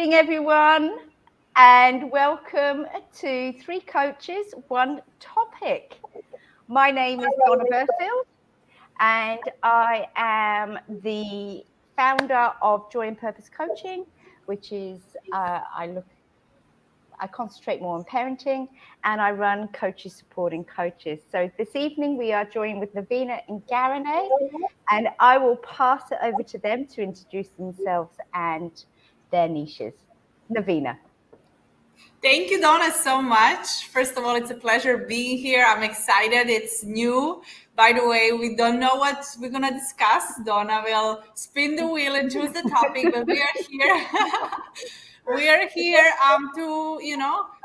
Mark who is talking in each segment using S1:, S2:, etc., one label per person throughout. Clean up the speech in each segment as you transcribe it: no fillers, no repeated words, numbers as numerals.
S1: evening, everyone, and welcome to Three Coaches, One Topic. My name is Donna Burfield, and I am the founder of Joy and Purpose Coaching, which is I concentrate more on parenting, and I run Coaches Supporting Coaches. So this evening we are joined with Navina and Garane, and I will pass it over to them to introduce themselves and their niches. Navina.
S2: Thank you, Donna, so much. First of all, it's a pleasure being here. I'm excited. It's new. By the way, we don't know what we're going to discuss. Donna will spin the wheel and choose the topic, but we are here. We are here to,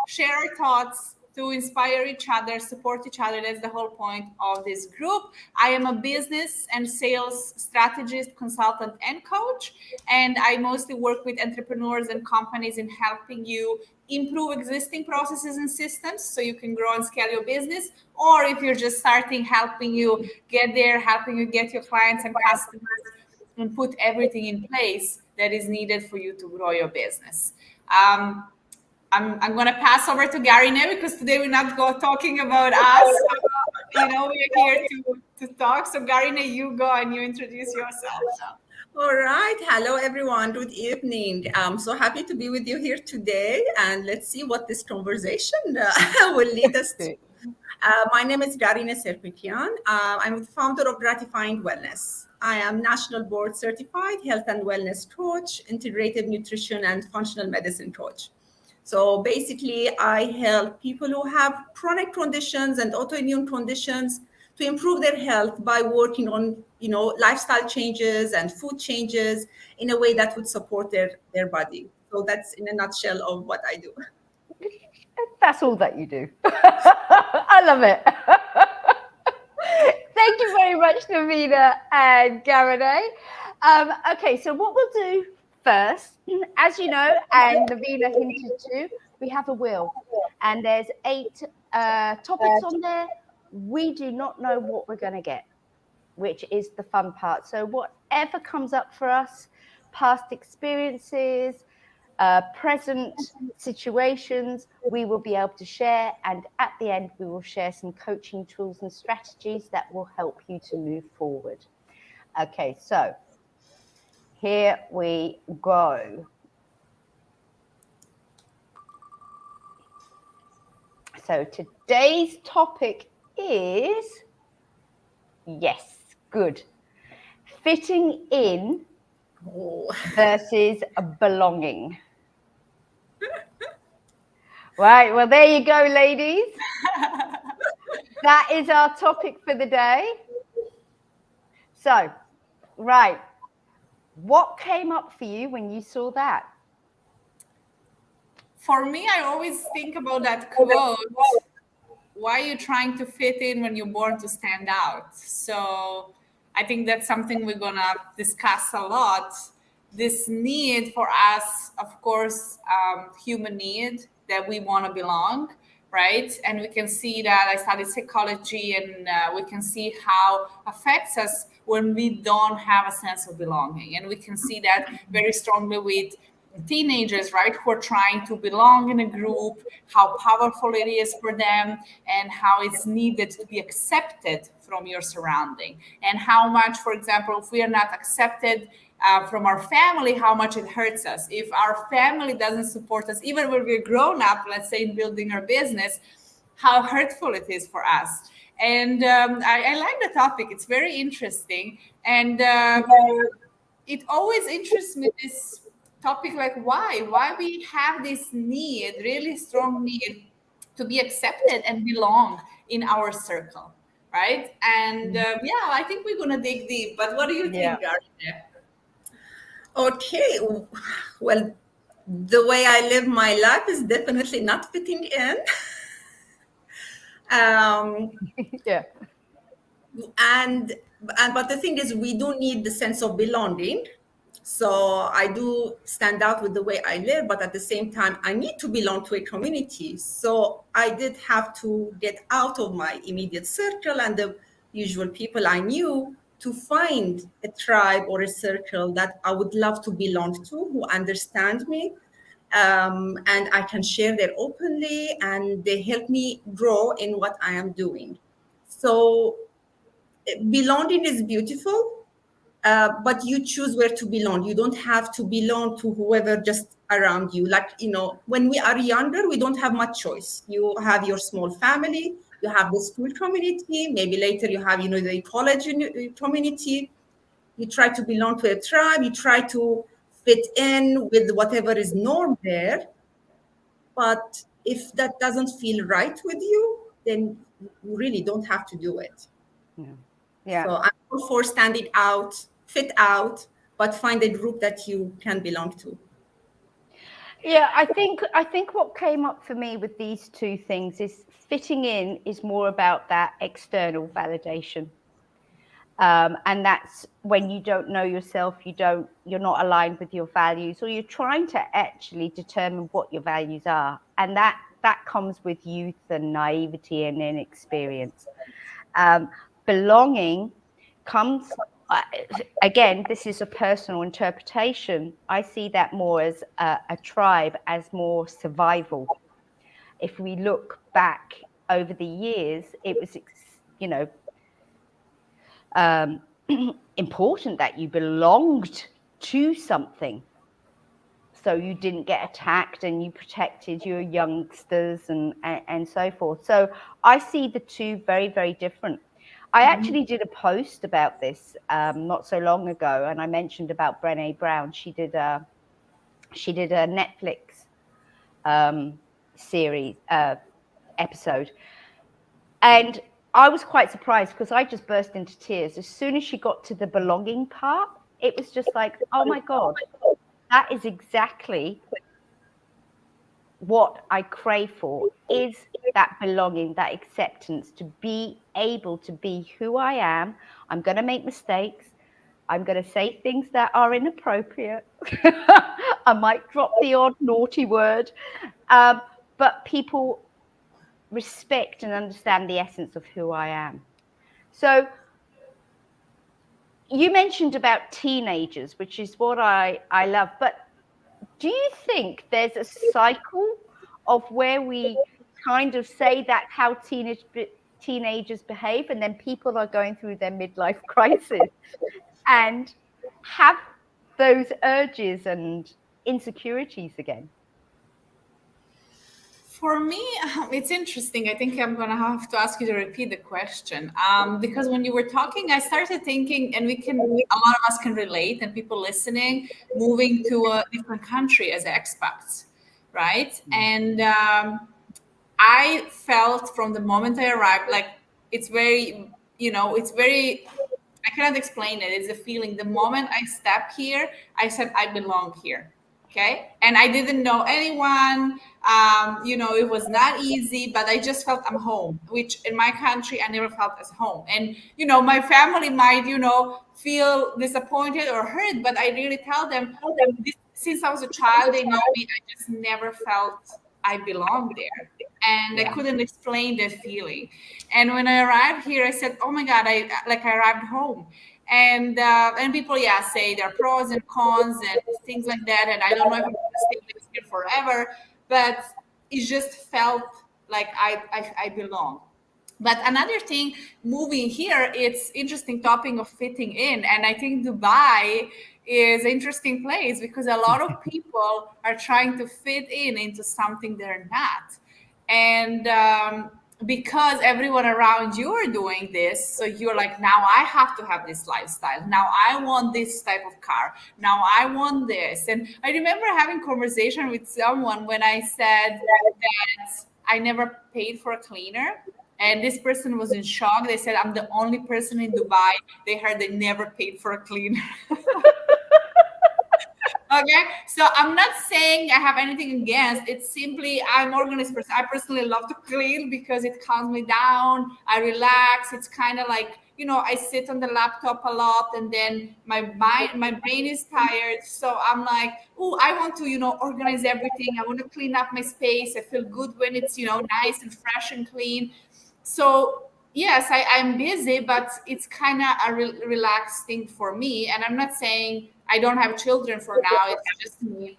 S2: share our thoughts, to inspire each other, support each other. That's the whole point of this group. I am a business and sales strategist, consultant, and coach. And I mostly work with entrepreneurs and companies in helping you improve existing processes and systems so you can grow and scale your business. Or if you're just starting, helping you get there, helping you get your clients and customers and put everything in place that is needed for you to grow your business. I'm going to pass over to Garine because today we're not talking about us. We're here to talk. So Garine, you go and you introduce yourself.
S3: All right. Hello, everyone. Good evening. I'm so happy to be with you here today. And let's see what this conversation will lead us to. My name is Garine Serpikian. I'm the founder of Gratifying Wellness. I am National Board Certified Health and Wellness Coach, Integrative Nutrition and Functional Medicine Coach. So basically, I help people who have chronic conditions and autoimmune conditions to improve their health by working on, lifestyle changes and food changes in a way that would support their body. So that's in a nutshell of what I do.
S1: That's all that you do. I love it. Thank you very much, Navina and Garane. Okay, so what we'll do first, as you know, and Navina hinted to, we have a wheel, and there's 8 topics on there. We do not know what we're going to get, which is the fun part. So whatever comes up for us, past experiences, present situations, we will be able to share. And at the end, we will share some coaching tools and strategies that will help you to move forward. Okay, so here we go. So today's topic is, yes, good, fitting in versus belonging. Right, well, there you go, ladies. That is our topic for the day. So, right, what came up for you when you saw that?
S2: For me, I always think about that quote, why are you trying to fit in when you're born to stand out? So I think that's something we're going to discuss a lot. This need for us, of course, human need that we want to belong, right? And we can see that. I studied psychology, and we can see how it affects us when we don't have a sense of belonging. And we can see that very strongly with teenagers, right, who are trying to belong in a group, how powerful it is for them, and how it's needed to be accepted from your surrounding, and how much, for example, if we are not accepted from our family, how much it hurts us. If our family doesn't support us, even when we're grown up, let's say in building our business, how hurtful it is for us. And I like the topic. It's very interesting. And it always interests me, this topic, like why we have this need, really strong need to be accepted and belong in our circle, right? And I think we're gonna dig deep. But what do you think, Garine?
S3: Okay, well, the way I live my life is definitely not fitting in. But the thing is, we do need the sense of belonging. So I do stand out with the way I live, but at the same time, I need to belong to a community. So I did have to get out of my immediate circle and the usual people I knew to find a tribe or a circle that I would love to belong to, who understand me, and I can share there openly, and they help me grow in what I am doing. So belonging is beautiful, but you choose where to belong. You don't have to belong to whoever just around you. Like, when we are younger, we don't have much choice. You have your small family, you have the school community, maybe later you have, the college community. You try to belong to a tribe, you try to fit in with whatever is norm there. But if that doesn't feel right with you, then you really don't have to do it.
S1: Yeah.
S3: So I'm all for standing out, fit out, but find a group that you can belong to.
S1: Yeah, I think what came up for me with these two things is fitting in is more about that external validation. And that's when you don't know yourself, you're not aligned with your values, or you're trying to actually determine what your values are. And that comes with youth and naivety and inexperience. Belonging comes, again, this is a personal interpretation. I see that more as a tribe, as more survival. If we look back over the years, it was, important that you belonged to something, so you didn't get attacked and you protected your youngsters and so forth. So I see the two very, very different. I actually did a post about this not so long ago, and I mentioned about Brené Brown. She did a Netflix series episode, and I was quite surprised because I just burst into tears as soon as she got to the belonging part. It was just like, oh my God, that is exactly what I crave for, is that belonging, that acceptance, to be able to be who I am. I'm going to make mistakes. I'm going to say things that are inappropriate. I might drop the odd naughty word. But people respect and understand the essence of who I am. So you mentioned about teenagers, which is what I love. But do you think there's a cycle of where we kind of say that's how teenagers behave, and then people are going through their midlife crisis and have those urges and insecurities again?
S2: For me, it's interesting. I think I'm going to have to ask you to repeat the question, because when you were talking, I started thinking, and a lot of us can relate, and people listening, moving to a different country as expats, right? And I felt from the moment I arrived, like it's very, I cannot explain it. It's a feeling. The moment I step here, I said, I belong here. Okay. And I didn't know anyone. It was not easy, but I just felt I'm home, which in my country, I never felt as home. And, my family might, feel disappointed or hurt, but I really tell them, since I was a child, they know me. I just never felt I belonged there. And I couldn't explain that feeling. And when I arrived here, I said, "Oh my God!" I arrived home, and people, say there are pros and cons and things like that. And I don't know if I'm going to stay here forever, but it just felt like I belong. But another thing, moving here, it's interesting topic of fitting in, and I think Dubai is an interesting place because a lot of people are trying to fit in into something they're not. And because everyone around you are doing this, so you're like, now I have to have this lifestyle. Now I want this type of car. Now I want this. And I remember having conversation with someone when I said that I never paid for a cleaner. And this person was in shock. They said, I'm the only person in Dubai. They heard they never paid for a cleaner. Okay, so I'm not saying I have anything against. It's simply I'm an organized person. I personally love to clean because it calms me down. I relax. It's kind of like, I sit on the laptop a lot, and then my brain is tired. So I'm like, oh, I want to, organize everything. I want to clean up my space. I feel good when it's, nice and fresh and clean. So yes, I'm busy, but it's kind of a relaxed thing for me. And I'm not saying I don't have children for now. It's just me.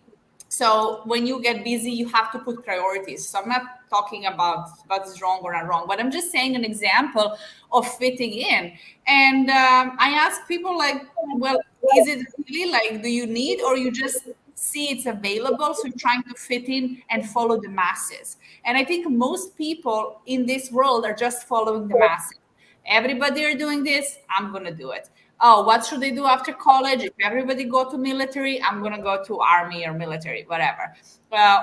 S2: So when you get busy, you have to put priorities. So I'm not talking about what is wrong or not wrong, but I'm just saying an example of fitting in. And I ask people like, well, is it really like, do you need, or you just see it's available, so you're trying to fit in and follow the masses? And I think most people in this world are just following the masses. Everybody are doing this, I'm gonna do it. Oh, what should they do after college? If everybody go to military, I'm gonna go to army or military, whatever.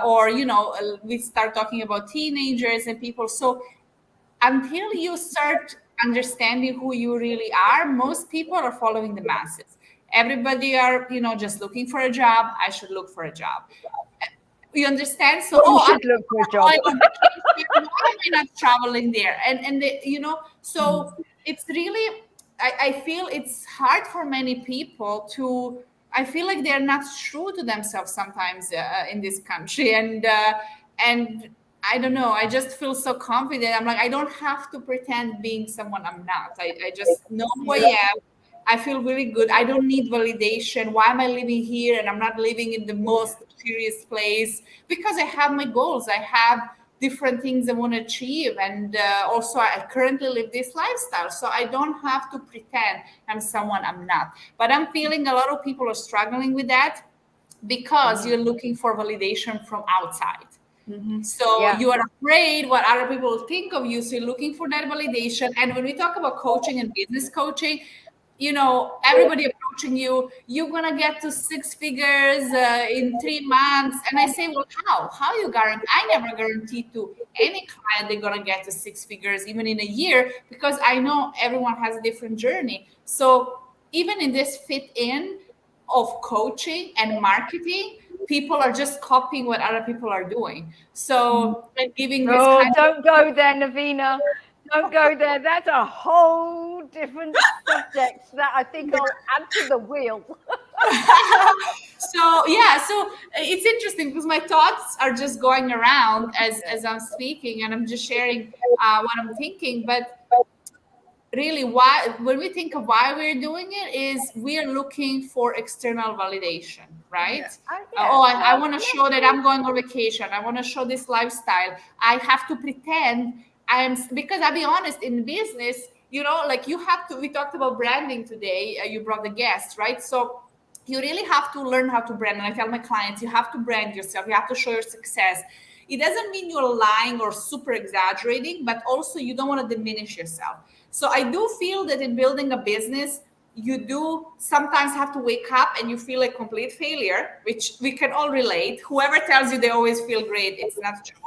S2: Or we start talking about teenagers and people. So until you start understanding who you really are, most people are following the masses. Everybody are just looking for a job. I should look for a job. You understand? So
S1: you should look for a job.
S2: On vacation, why am I not traveling there? So it's really, I feel it's hard for many people to, I feel like they're not true to themselves sometimes in this country. And I don't know, I just feel so confident. I'm like, I don't have to pretend being someone I'm not. I just know who I am. I feel really good. I don't need validation. Why am I living here and I'm not living in the most serious place? Because I have my goals. I have different things I want to achieve. And also I currently live this lifestyle. So I don't have to pretend I'm someone I'm not. But I'm feeling a lot of people are struggling with that because you're looking for validation from outside. So you are afraid what other people will think of you. So you're looking for that validation. And when we talk about coaching and business coaching, everybody approaching you, you're going to get to 6 figures in 3 months. And I say, well, how you guarantee? I never guarantee to any client they're going to get to 6 figures, even in a year, because I know everyone has a different journey. So even in this fit in of coaching and marketing, people are just copying what other people are doing. So giving this
S1: don't go there, Navina. Don't go there. That's a whole different subject that I think I'll add to the wheel.
S2: So it's interesting because my thoughts are just going around as I'm speaking, and I'm just sharing what I'm thinking. But really, when we think of why we're doing it, is we're looking for external validation, right? I want to show that I'm going on vacation. I want to show this lifestyle. I have to pretend because I'll be honest, in business, like you have to, we talked about branding today. You brought the guests, right? So you really have to learn how to brand. And I tell my clients, you have to brand yourself. You have to show your success. It doesn't mean you're lying or super exaggerating, but also you don't want to diminish yourself. So I do feel that in building a business, you do sometimes have to wake up and you feel a complete failure, which we can all relate. Whoever tells you they always feel great, it's not true.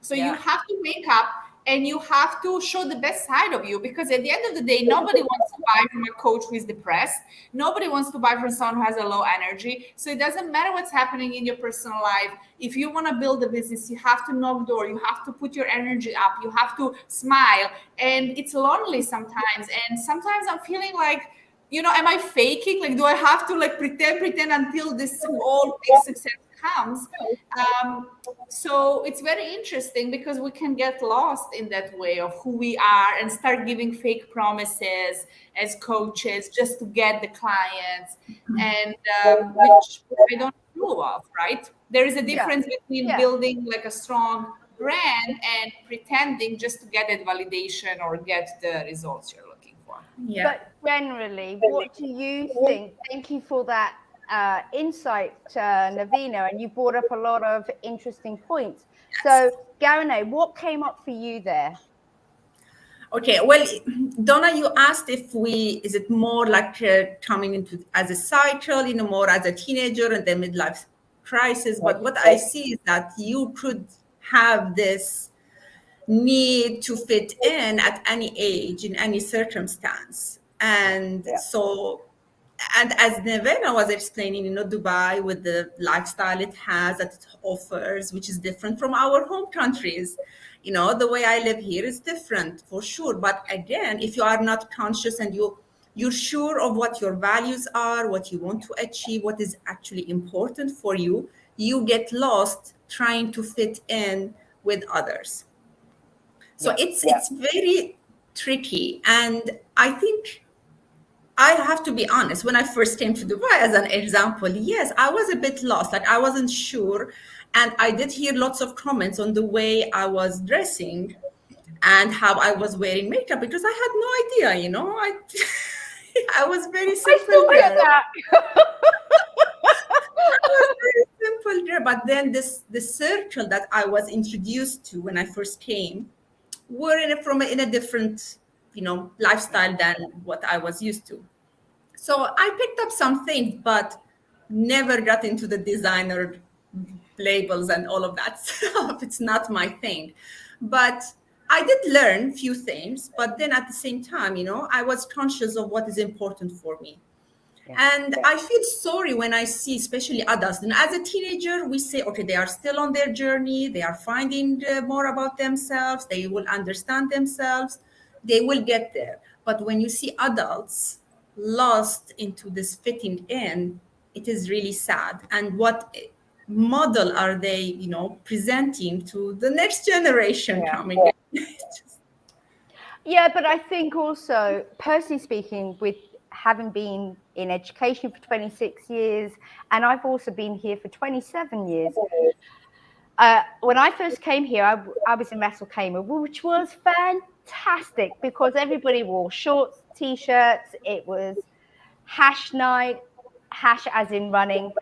S2: So you have to wake up and you have to show the best side of you, because at the end of the day, nobody wants to buy from a coach who is depressed. Nobody wants to buy from someone who has a low energy. So it doesn't matter what's happening in your personal life. If you want to build a business, you have to knock door. You have to put your energy up. You have to smile. And it's lonely sometimes. And sometimes I'm feeling like, am I faking? Like, do I have to pretend until this whole big success comes? So it's very interesting because we can get lost in that way of who we are and start giving fake promises as coaches just to get the clients, and which I don't approve of, right? There is a difference between building like a strong brand and pretending just to get that validation or get the results you're looking for.
S1: But generally, what do you think? Thank you for that insight, Navina, and you brought up a lot of interesting points. So, Garane, what came up for you there?
S3: Okay, well, Donna, you asked is it more like coming into as a cycle, more as a teenager and the midlife crisis? But what I see is that you could have this need to fit in at any age, in any circumstance. And so, and as Nevena was explaining, Dubai, with the lifestyle it has, that it offers, which is different from our home countries. The way I live here is different for sure. But again, if you are not conscious and you're sure of what your values are, what you want to achieve, what is actually important for you, you get lost trying to fit in with others. So it's very tricky. And I think I have to be honest, when I first came to Dubai, as an example, yes, I was a bit lost. Like I wasn't sure. And I did hear lots of comments on the way I was dressing and how I was wearing makeup because I had no idea, I was very
S1: I
S3: simple
S1: still get
S3: girl.
S1: that.
S3: I was very simple girl. But then the circle that I was introduced to when I first came were in a different, lifestyle than what I was used to. So I picked up some things, but never got into the designer labels and all of that stuff. It's not my thing. But I did learn few things, but then at the same time, I was conscious of what is important for me. And I feel sorry when I see, especially adults. And as a teenager, we say, okay, they are still on their journey. They are finding more about themselves. They will understand themselves. They will get there. But when you see adults lost into this fitting in, it is really sad. And what model are they, presenting to the next generation coming in?
S1: Yeah, but I think also, personally speaking, with having been in education for 26 years, and I've also been here for 27 years. When I first came here, I was in Ras Al Khaimah, which was fantastic because everybody wore shorts, t-shirts. It was hash night, hash as in running,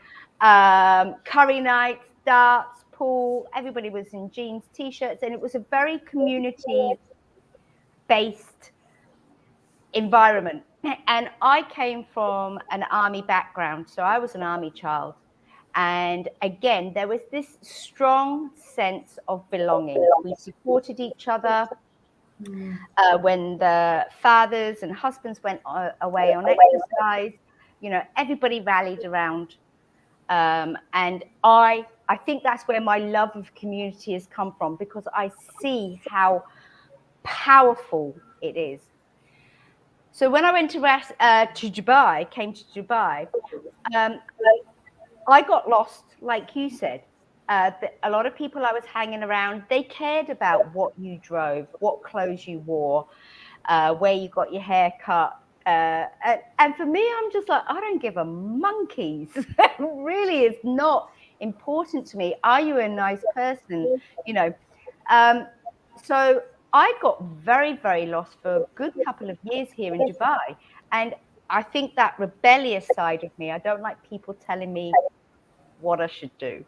S1: curry nights, darts, pool. Everybody was in jeans, t-shirts, and it was a very community-based environment. And I came from an army background, so I was an army child. And again, there was this strong sense of belonging. We supported each other. When the fathers and husbands went away on exercise, everybody rallied around. And I think that's where my love of community has come from, because I see how powerful it is. So when I went to Dubai, I got lost, like you said. A lot of people I was hanging around, they cared about what you drove, what clothes you wore, where you got your hair cut. And for me, I'm just like, I don't give a monkey's. It really is not important to me. Are you a nice person? So I got very, very lost for a good couple of years here in Dubai. And I think that rebellious side of me, I don't like people telling me what I should do.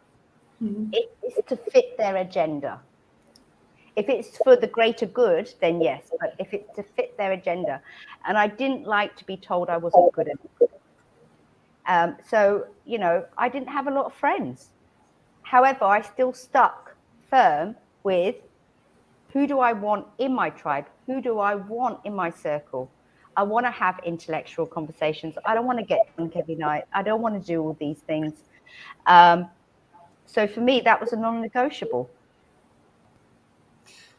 S1: It is to fit their agenda. If it's for the greater good, then yes. But if it's to fit their agenda, and I didn't like to be told I wasn't good enough. So, I didn't have a lot of friends. However, I still stuck firm with, who do I want in my tribe? Who do I want in my circle? I want to have intellectual conversations. I don't want to get drunk every night. I don't want to do all these things. So for me, that was a non-negotiable.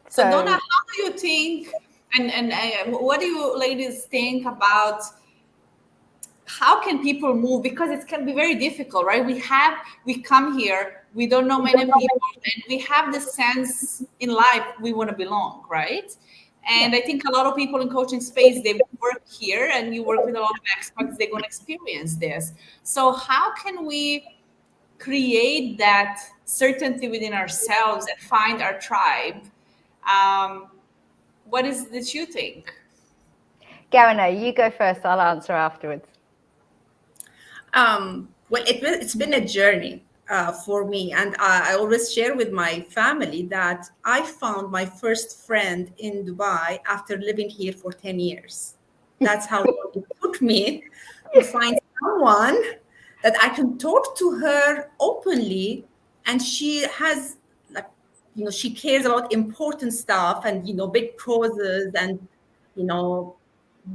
S2: So Donna, how do you think, and what do you ladies think about how can people move? Because it can be very difficult, right? We come here, we don't know many people, and we have the sense in life we want to belong, right? And I think a lot of people in coaching space, they work here and you work with a lot of experts, they're going to experience this. So how can we create that certainty within ourselves and find our tribe? What is it that you think?
S1: Garina, you go first. I'll answer afterwards.
S3: Well, it's been a journey for me. And I always share with my family that I found my first friend in Dubai after living here for 10 years. That's how long it took me to find someone that I can talk to her openly. And she has, she cares about important stuff and, big causes and,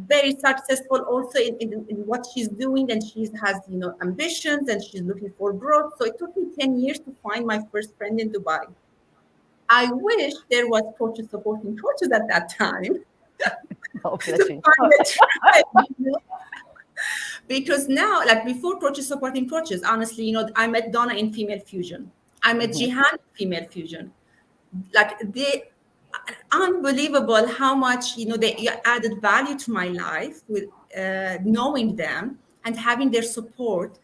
S3: very successful also in what she's doing, and she has ambitions and she's looking for growth. So it took me 10 years to find my first friend in Dubai. I wish there was coaches supporting coaches at that time. Because now, like before coaches supporting coaches, honestly, I met Donna in female fusion. I met Jihan in female fusion. Like unbelievable how much they added value to my life with knowing them and having their support,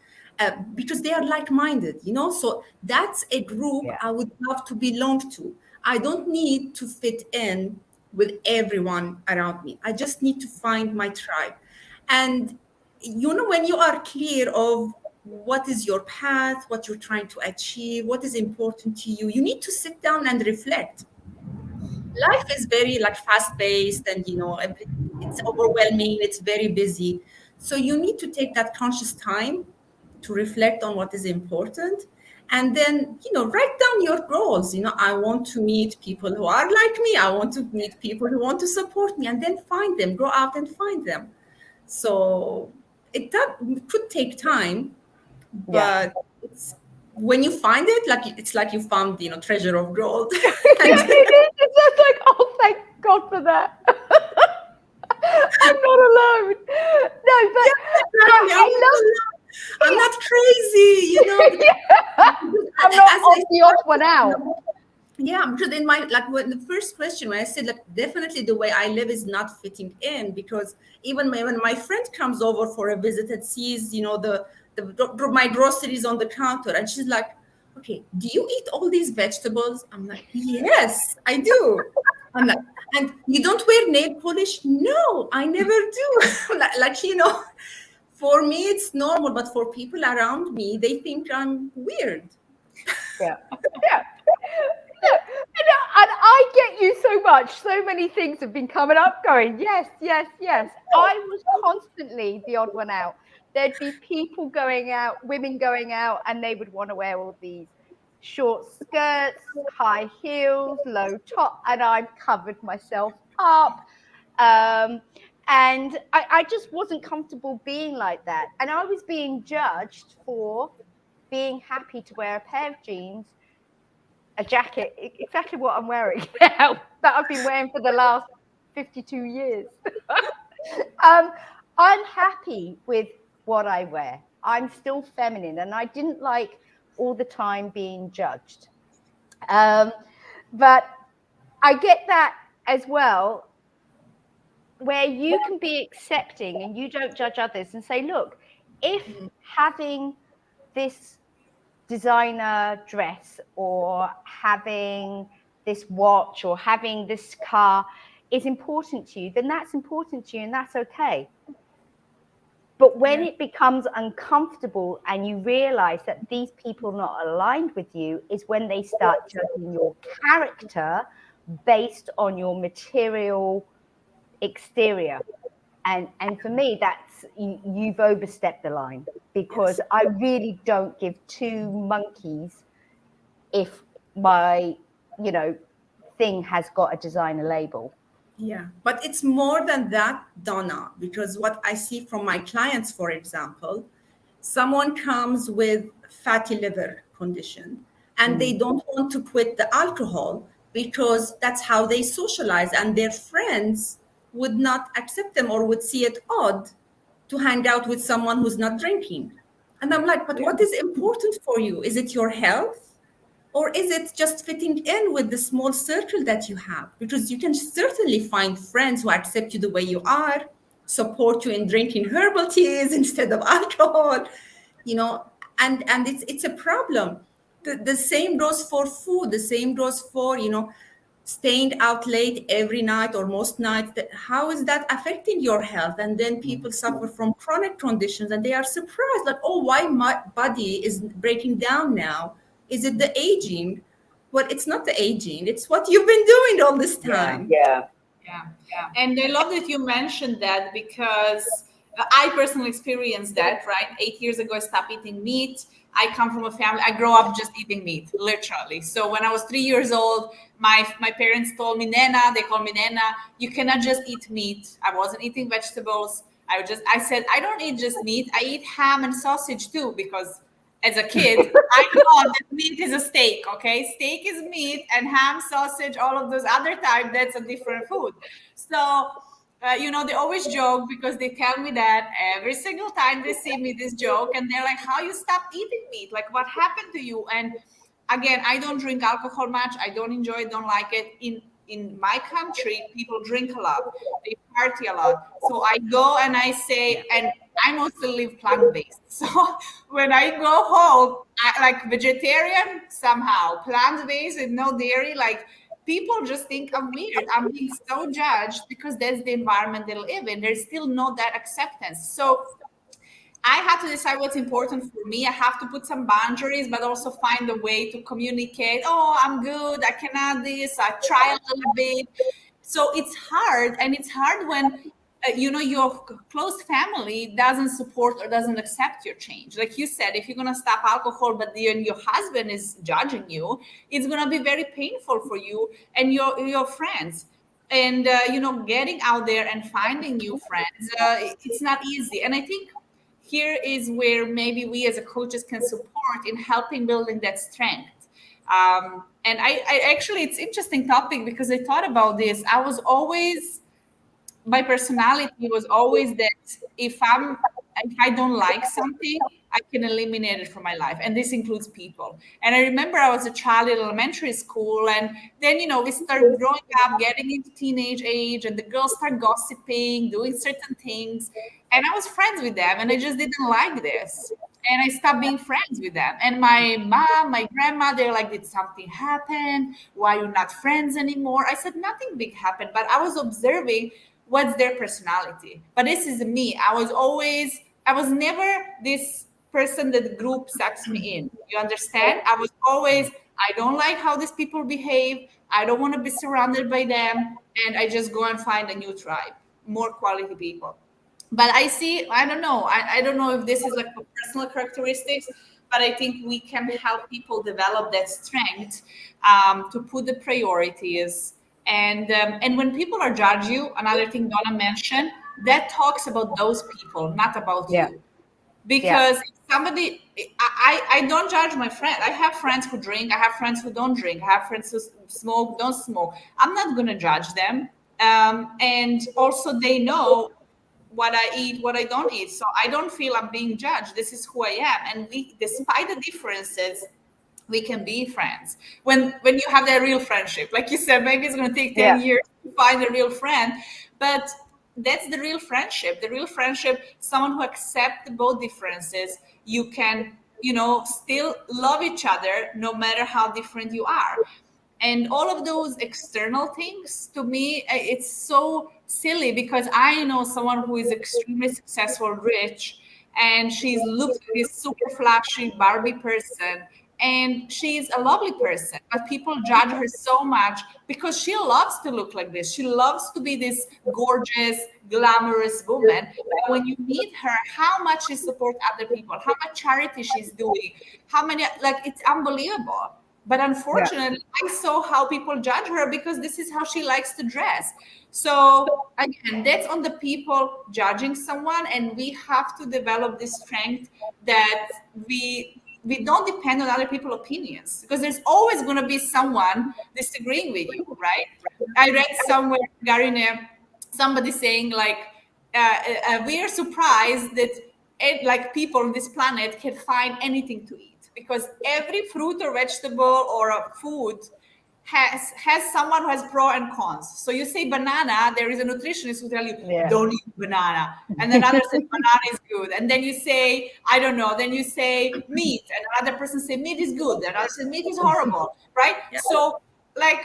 S3: because they are like-minded, so that's a group
S1: Yeah.
S3: I would love to belong to. I don't need to fit in with everyone around me. I just need to find my tribe. And when you are clear of what is your path, what you're trying to achieve, what is important to you, you need to sit down and reflect. Life is very like fast paced, and it's overwhelming, it's very busy. So you need to take that conscious time to reflect on what is important, and then write down your goals. I want to meet people who are like me, I want to meet people who want to support me, and then find them, go out and find them. So it could take time,
S1: Yeah.
S3: but it's when you find it, it's like you found treasure of gold.
S1: Yeah,
S3: And
S1: it is. It's just like, oh, thank God for that. I'm not alone. No, but
S3: Exactly. I'm not crazy,
S1: I'm not
S3: as I
S1: the odd one out.
S3: yeah, because in my when the first question when I said definitely the way I live is not fitting in, because even when my friend comes over for a visit and sees my groceries on the counter, and she's like, okay, do you eat all these vegetables? I'm like, yes, I do. I'm like, and you don't wear nail polish? No, I never do. For me it's normal, but for people around me they think I'm weird.
S1: Yeah. Yeah. And I get you so much. So many things have been coming up going, yes, yes, yes. I was constantly the odd one out. There'd be people going out, women going out, and they would want to wear all these short skirts, high heels, low top, and I covered myself up. And I just wasn't comfortable being like that. And I was being judged for being happy to wear a pair of jeans, a jacket, exactly what I'm wearing now, that I've been wearing for the last 52 years. I'm happy with what I wear. I'm still feminine, and I didn't like all the time being judged. But I get that as well, where you can be accepting and you don't judge others and say, look, if having this designer dress or having this watch or having this car is important to you, then that's important to you and that's okay. But when it becomes uncomfortable and you realize that these people are not aligned with you, is when they start judging your character based on your material exterior. And for me, that's you've overstepped the line, because I really don't give two monkeys if my thing has got a designer label.
S3: Yeah, but it's more than that, Donna, because what I see from my clients, for example, someone comes with fatty liver condition and they don't want to quit the alcohol because that's how they socialize, and their friends would not accept them or would see it odd to hang out with someone who's not drinking. And I'm like, but what is important for you? Is it your health? Or is it just fitting in with the small circle that you have? Because you can certainly find friends who accept you the way you are, support you in drinking herbal teas instead of alcohol, and it's a problem. The same goes for food, the same goes for, staying out late every night or most nights. How is that affecting your health? And then people suffer from chronic conditions and they are surprised, like, oh, why my body is breaking down now? Is it the aging? Well, it's not the aging. It's what you've been doing all this time.
S1: Yeah.
S2: And I love that you mentioned that, because I personally experienced that, right? 8 years ago, I stopped eating meat. I come from a family, I grew up just eating meat, literally. So when I was 3 years old, my parents told me, Nana, they call me Nana, you cannot just eat meat. I wasn't eating vegetables. I said, I don't eat just meat. I eat ham and sausage too, because as a kid, I thought that meat is a steak, okay? Steak is meat, and ham, sausage, all of those other types, that's a different food. So, they always joke, because they tell me that every single time they see me, this joke, and they're like, how you stopped eating meat? Like, what happened to you? And again, I don't drink alcohol much. I don't enjoy it, don't like it. in my country, people drink a lot, they party a lot. So I go and I say, and I mostly live plant-based. So when I go home, I like vegetarian somehow, plant-based with no dairy, like people just think I'm weird. I'm being so judged because that's the environment they live in. There's still not that acceptance. So I have to decide what's important for me. I have to put some boundaries, but also find a way to communicate. Oh, I'm good. I can add this. I try a little bit. So it's hard, and it's hard when your close family doesn't support or doesn't accept your change. Like you said, if you're gonna stop alcohol, but then your husband is judging you, it's gonna be very painful for you and your friends. And getting out there and finding new friends, it's not easy. And I think here is where maybe we as a coaches can support in helping building that strength. And I actually, it's interesting topic because I thought about this. My personality was always that if I don't like something, I can eliminate it from my life. And this includes people. And I remember I was a child in elementary school, and then, we start growing up, getting into teenage age, and the girls start gossiping, doing certain things. And I was friends with them, and I just didn't like this. And I stopped being friends with them. And my mom, my grandma, they're like, did something happen? Why are you not friends anymore? I said, nothing big happened, but I was observing what's their personality. But this is me. I was never this person that the group sucks me in. You understand? I was always, I don't like how these people behave. I don't want to be surrounded by them. And I just go and find a new tribe, more quality people. But I don't know. I don't know if this is like a personal characteristics, but I think we can help people develop that strength to put the priorities. And when people are judge you, another thing Donna mentioned, that talks about those people, not about you. Because if somebody, I don't judge my friend. I have friends who drink. I have friends who don't drink. I have friends who smoke, don't smoke. I'm not going to judge them. And also they know what I eat, what I don't eat. So I don't feel I'm being judged. This is who I am. And we, despite the differences, we can be friends. When you have that real friendship, like you said, maybe it's going to take 10 years to find a real friend, but that's the real friendship. The real friendship, someone who accepts both differences. You can, still love each other no matter how different you are. And all of those external things, to me, it's so silly because I know someone who is extremely successful, rich, and she's looked like this super flashy Barbie person. And she's a lovely person, but people judge her so much because she loves to look like this. She loves to be this gorgeous, glamorous woman. But when you meet her, how much she supports other people, how much charity she's doing, how many, like, it's unbelievable. But unfortunately, I saw how people judge her because this is how she likes to dress. So again, that's on the people judging someone, and we have to develop this strength that we don't depend on other people's opinions, because there's always going to be someone disagreeing with you, right? I read somewhere, Garine, somebody saying like, we are surprised that like people on this planet can find anything to eat, because every fruit or vegetable or a food has someone who has pro and cons. So you say banana, there is a nutritionist who tell you don't eat banana, and then others say banana is good, and then you say I don't know, then you say meat, and another person say meat is good, and another says meat is horrible, right? So like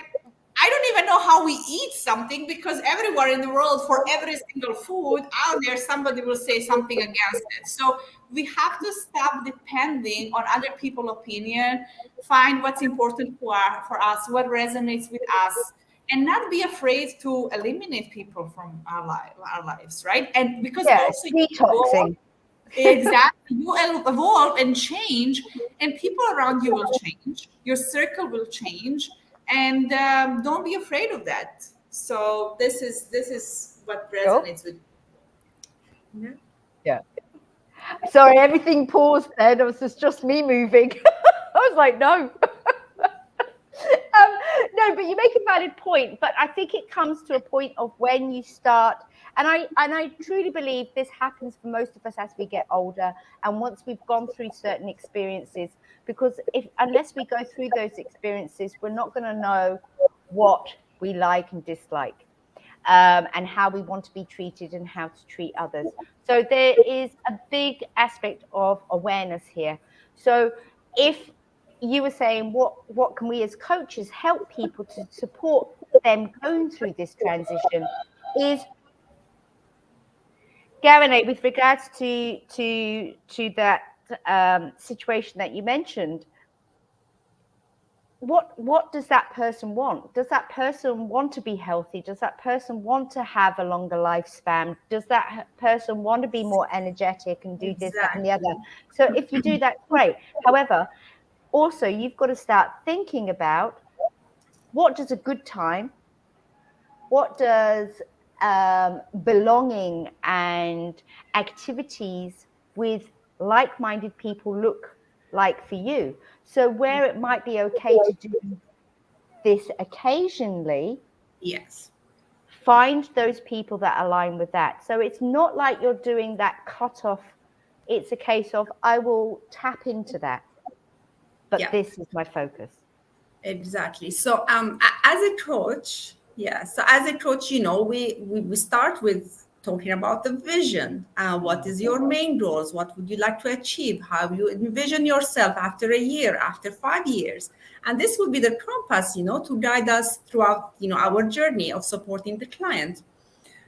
S2: I don't even know how we eat something, because everywhere in the world, for every single food out there, somebody will say something against it. So we have to stop depending on other people's opinion, find what's important for us, what resonates with us, and not be afraid to eliminate people from our lives, right? And because also
S1: detoxing.
S2: Exactly, you evolve and change, and people around you will change, your circle will change, and don't be afraid of that. So this is what resonates with you.
S1: Sorry, everything paused then. It was just me moving. I was like, no. No, but you make a valid point. But I think it comes to a point of when you start, and I truly believe this happens for most of us as we get older, and once we've gone through certain experiences, because unless we go through those experiences, we're not going to know what we like and dislike, and how we want to be treated and how to treat others. So there is a big aspect of awareness here. So if you were saying what can we as coaches help people to support them going through this transition, is Garane, with regards to that situation that you mentioned, what does that person want? Does that person want to be healthy? Does that person want to have a longer lifespan? Does that person want to be more energetic and do this, that, and the other? So if you do that, great. However, also you've got to start thinking about, what does a good time, what does belonging and activities with like-minded people look like for you? So where it might be okay to do this occasionally,
S3: Yes,
S1: find those people that align with that. So it's not like you're doing that cutoff. It's a case of, I will tap into that, but this is my focus.
S3: Exactly. So as a coach, so as a coach, we start with talking about the vision. What is your main goals? What would you like to achieve? How you envision yourself after a year, after 5 years? And this will be the compass, to guide us throughout, our journey of supporting the client.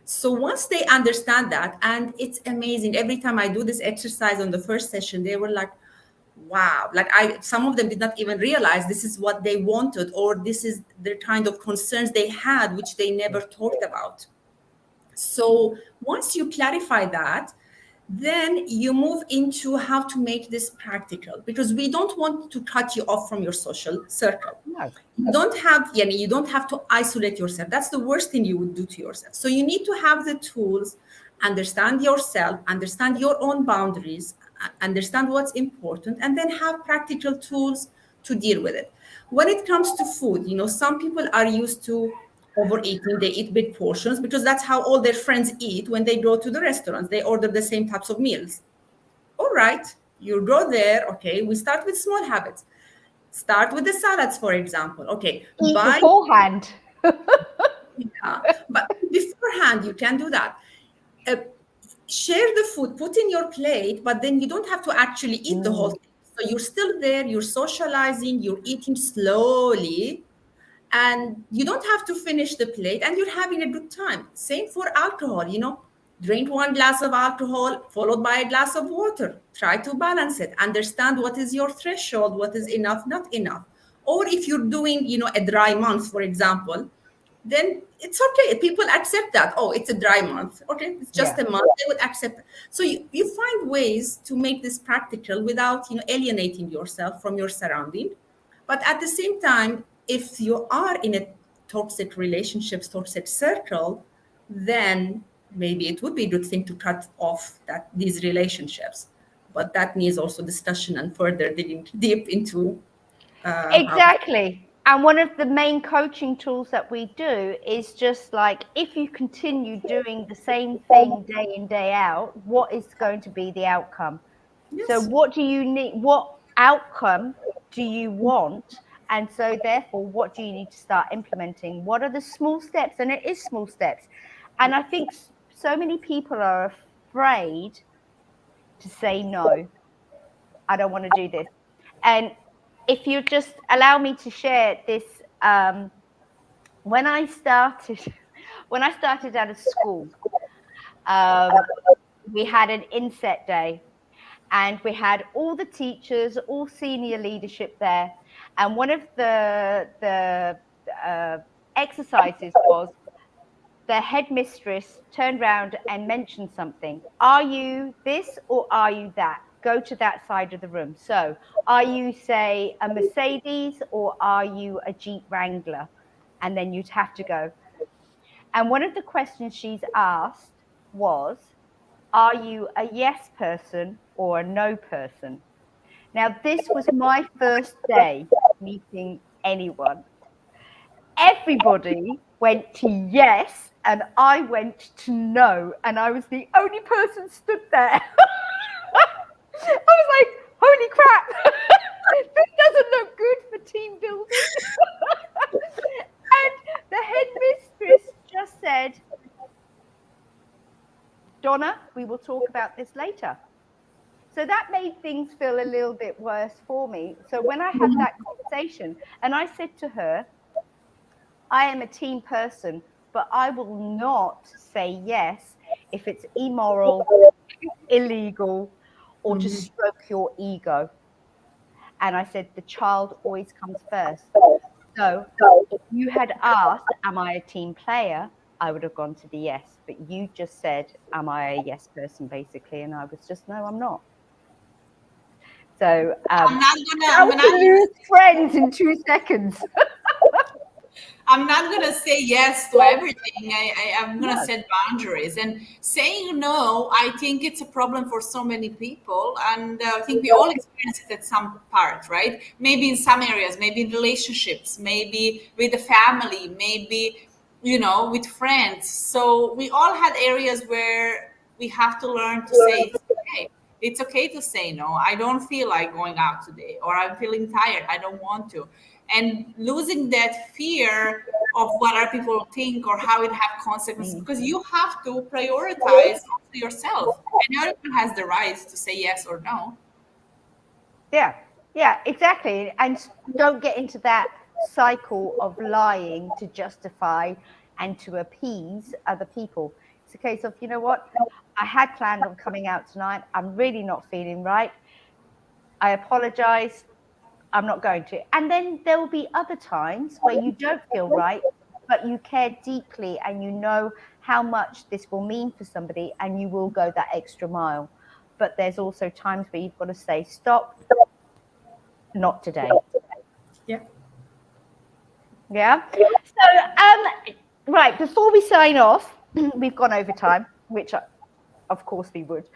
S3: So once they understand that, and it's amazing, every time I do this exercise on the first session, they were like, wow, like some of them did not even realize this is what they wanted, or this is the kind of concerns they had, which they never talked about. So once you clarify that, then you move into how to make this practical, because we don't want to cut you off from your social circle.
S1: No.
S3: You don't have to isolate yourself. That's the worst thing you would do to yourself. So you need to have the tools, understand yourself, understand your own boundaries, understand what's important, and then have practical tools to deal with it. When it comes to food, some people are used to overeating. They eat big portions because that's how all their friends eat when they go to the restaurants. They order the same types of meals. All right, you go there. Okay, we start with small habits. Start with the salads, for example. Okay,
S1: Eat beforehand.
S3: But beforehand, you can do that. Share the food, put in your plate, but then you don't have to actually eat the whole thing. So you're still there, you're socializing, you're eating slowly, and you don't have to finish the plate, and you're having a good time. Same for alcohol, drink 1 glass of alcohol followed by a glass of water. Try to balance it. Understand what is your threshold, what is enough, not enough. Or if you're doing, a dry month, for example, then it's okay. People accept that. Oh, it's a dry month. Okay, it's just a month. They would accept it. So you find ways to make this practical without, alienating yourself from your surrounding. But at the same time, if you are in a toxic relationships, toxic circle, then maybe it would be a good thing to cut off these relationships. But that needs also discussion and further digging deep into.
S1: Exactly. And one of the main coaching tools that we do is just like, if you continue doing the same thing day in, day out, what is going to be the outcome? Yes. So what do you need? What outcome do you want? And so therefore, what do you need to start implementing? What are the small steps? And it is small steps. And I think so many people are afraid to say, no, I don't want to do this. And if you just allow me to share this, when I started out of school, we had an inset day, and we had all the teachers, all senior leadership there. And one of the exercises was, the headmistress turned around and mentioned something. Are you this or are you that? Go to that side of the room. So are you, say, a Mercedes or are you a Jeep Wrangler? And then you'd have to go. And one of the questions she's asked was, are you a yes person or a no person? Now, this was my first day meeting anyone. Everybody went to yes, and I went to no, and I was the only person stood there. I was like, holy crap, this doesn't look good for team building. And the head Donna, we will talk about this later. So that made things feel a little bit worse for me. So when I had that conversation and I said to her, I am a team person, but I will not say yes if it's immoral, illegal, or to stroke your ego. And I said, the child always comes first. So if you had asked, am I a team player? I would have gone to the yes. But you just said, am I a yes person, basically? And I was just, no, I'm not. So
S2: I'm not
S1: how to lose friends in 2 seconds.
S2: I'm not going to say yes to everything. I'm going to set boundaries. And saying no, I think it's a problem for so many people. And I think we all experience it at some part, right? Maybe in some areas, maybe in relationships, maybe with the family, maybe, with friends. So we all had areas where we have to learn to say it's okay. It's okay to say no. I don't feel like going out today, or I'm feeling tired. I don't want to. And losing that fear of what other people think or how it have consequences, because you have to prioritize yourself, and everyone has the right to say yes or no.
S1: Yeah, exactly. And don't get into that cycle of lying to justify and to appease other people. It's a case of, you know what, I had planned on coming out tonight. I'm really not feeling right. I apologize. I'm not going to. And then there will be other times where you don't feel right, but you care deeply and you know how much this will mean for somebody and you will go that extra mile. But there's also times where you've got to say, stop, not today.
S3: Yeah.
S1: Yeah. So, right, before we sign off, we've gone over time, which of course we would.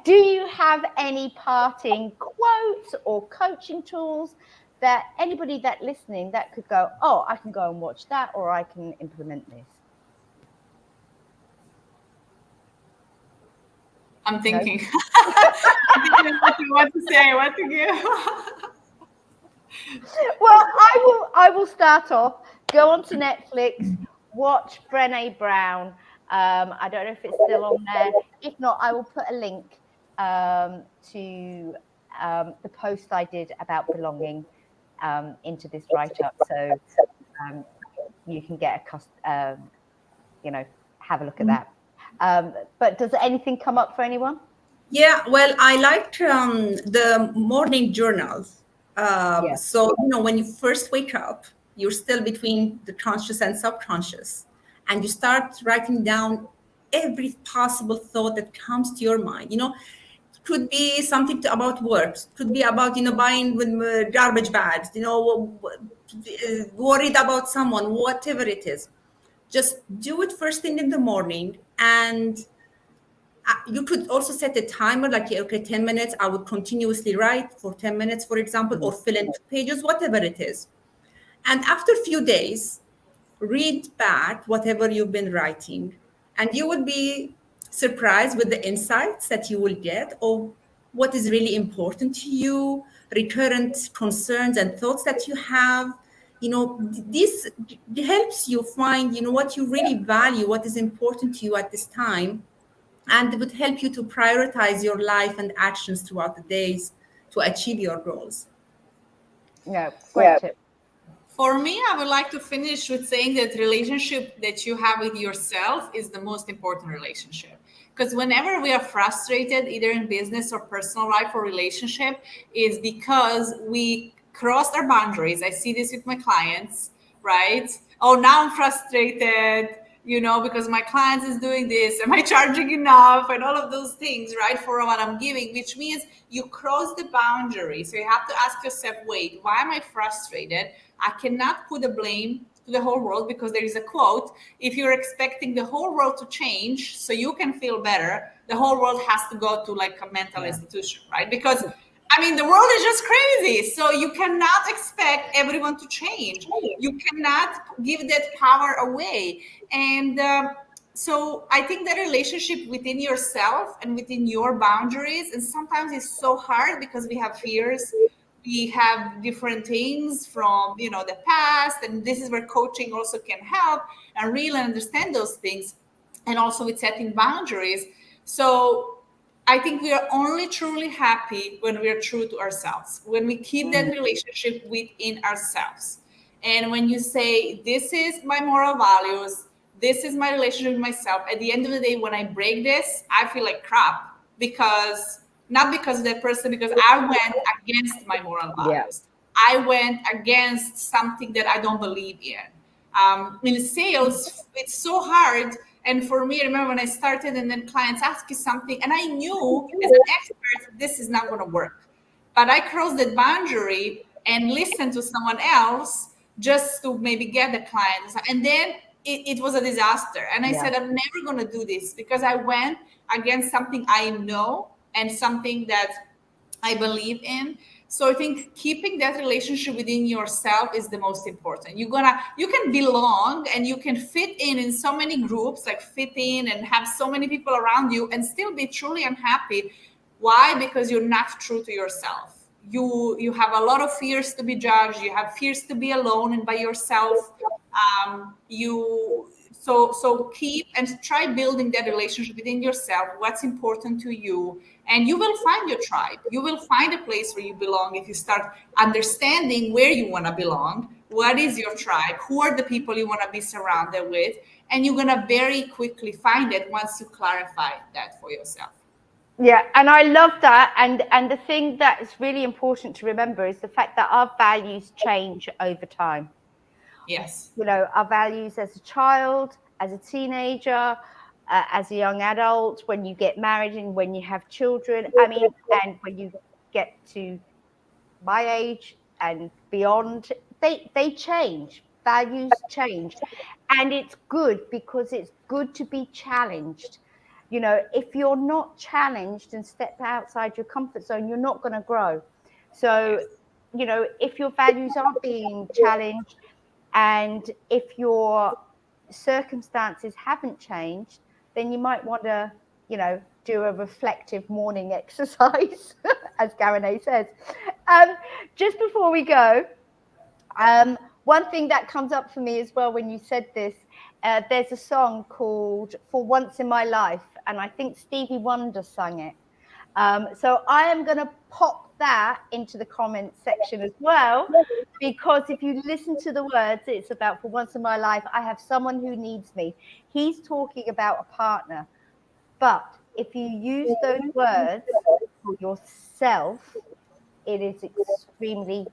S1: Do you have any parting quotes or coaching tools that anybody that listening that could go, oh, I can go and watch that, or I can implement this?
S2: I'm thinking. No? I'm thinking what to say, what to give.
S1: Well, I will start off. Go on to Netflix, watch Brené Brown. I don't know if it's still on there. If not, I will put a link to the post I did about belonging into this write-up, so you can get have a look at that. But does anything come up for anyone?
S3: Yeah, well, I liked the morning journals. So, when you first wake up, you're still between the conscious and subconscious, and you start writing down every possible thought that comes to your mind. Could be something about work, could be about, buying with garbage bags, worried about someone, whatever it is. Just do it first thing in the morning, and you could also set a timer, like, okay, 10 minutes, I would continuously write for 10 minutes, for example, or fill in 2 pages, whatever it is. And after a few days, read back whatever you've been writing, and you will be surprised with the insights that you will get of what is really important to you, recurrent concerns and thoughts that you have. This helps you find, what you really value, what is important to you at this time. And it would help you to prioritize your life and actions throughout the days to achieve your goals.
S1: Yeah, great tip.
S2: For me, I would like to finish with saying that relationship that you have with yourself is the most important relationship. Because whenever we are frustrated, either in business or personal life or relationship, is because we crossed our boundaries. I see this with my clients, right? Oh, now I'm frustrated, because my client is doing this. Am I charging enough? And all of those things, right, for what I'm giving, which means you cross the boundary. So you have to ask yourself, wait, why am I frustrated? I cannot put the blame to the whole world, because there is a quote, if you're expecting the whole world to change so you can feel better, the whole world has to go to like a mental institution, right? Because the world is just crazy. So you cannot expect everyone to change. You cannot give that power away. And so I think that relationship within yourself and within your boundaries, and sometimes it's so hard because we have fears. We have different things from, the past. And this is where coaching also can help and really understand those things. and also with setting boundaries. So I think we are only truly happy when we are true to ourselves, when we keep that relationship within ourselves. And when you say, this is my moral values, this is my relationship with myself, at the end of the day, when I break this, I feel like crap, because not because of that person, because I went against my moral values. I went against something that I don't believe in. In sales, it's so hard. And for me, I remember when I started and then clients ask you something, and I knew as an expert, this is not going to work. But I crossed that boundary and listened to someone else just to maybe get the client. And then it was a disaster. And I said, I'm never going to do this, because I went against something I know and something that I believe in. So I think keeping that relationship within yourself is the most important. You can belong and you can fit in so many groups, like fit in and have so many people around you and still be truly unhappy. Why? Because you're not true to yourself. You have a lot of fears to be judged. You have fears to be alone and by yourself. So keep and try building that relationship within yourself. What's important to you, and you will find your tribe. You will find a place where you belong if you start understanding where you want to belong. What is your tribe? Who are the people you want to be surrounded with? And you're gonna very quickly find it once you clarify that for yourself.
S1: Yeah, and I love that. And the thing that is really important to remember is the fact that our values change over time.
S2: Yes.
S1: You know, our values as a child, as a teenager, as a young adult, when you get married and when you have children. I mean, and when you get to my age and beyond, they change. Values change. And it's good, because it's good to be challenged. You know, if you're not challenged and step outside your comfort zone, you're not going to grow. So, you know, if your values aren't being challenged, and if your circumstances haven't changed, then you might want to, you know, do a reflective morning exercise, as Garane says. Just before we go, one thing that comes up for me as well when you said this, there's a song called For Once in My Life, and I think Stevie Wonder sang it. So I am going to pop that into the comments section as well, because if you listen to the words, it's about for once in my life, I have someone who needs me. He's talking about a partner. But if you use those words for yourself, it is extremely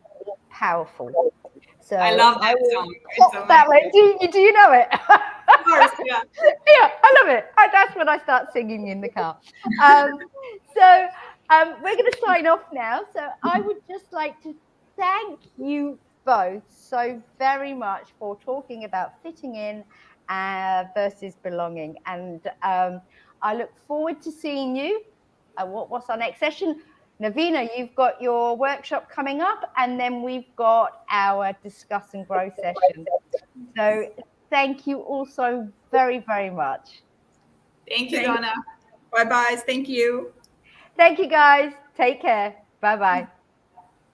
S1: powerful. So
S2: I love that song.
S1: Pop that way. Do you know it?
S2: Of course, yeah.
S1: Yeah, I love it. That's when I start singing in the car. So we're going to sign off now. So I would just like to thank you both so very much for talking about fitting in versus belonging. And I look forward to seeing you. What's our next session? Navina, you've got your workshop coming up, and then we've got our discuss and grow session. So thank you all so very, very much.
S2: Thank you, Donna.
S3: Bye-bye. Thank you.
S1: Thank you, guys. Take care. Bye-bye.